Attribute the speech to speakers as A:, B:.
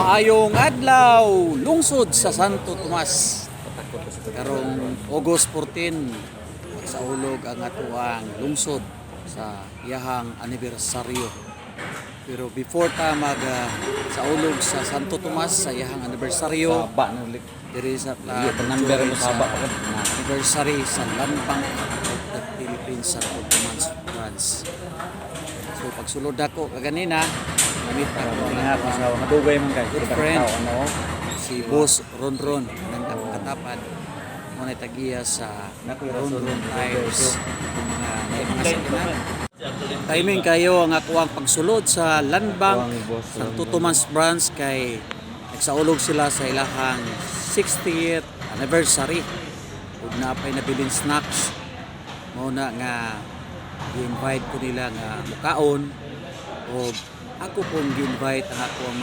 A: Maayong adlaw, lungsod sa Santo Tomas. Karong August 14, sa ulog ang atuang lungsod sa iyahang anibersaryo. Pero before ta sa ulog sa Santo Tomas sa iyahang anibersaryo,
B: Saba na ulit.
A: diri sa
B: Number mo
A: sa
B: saba pa
A: anniversary sa Lanbang of the Philippines sa Tomas France. So pagsulod ako kaganina, namit ako
B: Nga ko sa madugay man guys.
A: good friend,
B: Ano?
A: si Boss Ronron ng katapad mo na tagiya sa Ronron Tires mga sakinan. Timing kayo ang ako ang pagsulod sa Landbank Santo Tomas branch kay nagsaulog sila sa ilahang 60th anniversary. Ug napay nabiling snacks mo na nga i-invite ko nila nga mukaon o ako pong gi-invite ang ako ang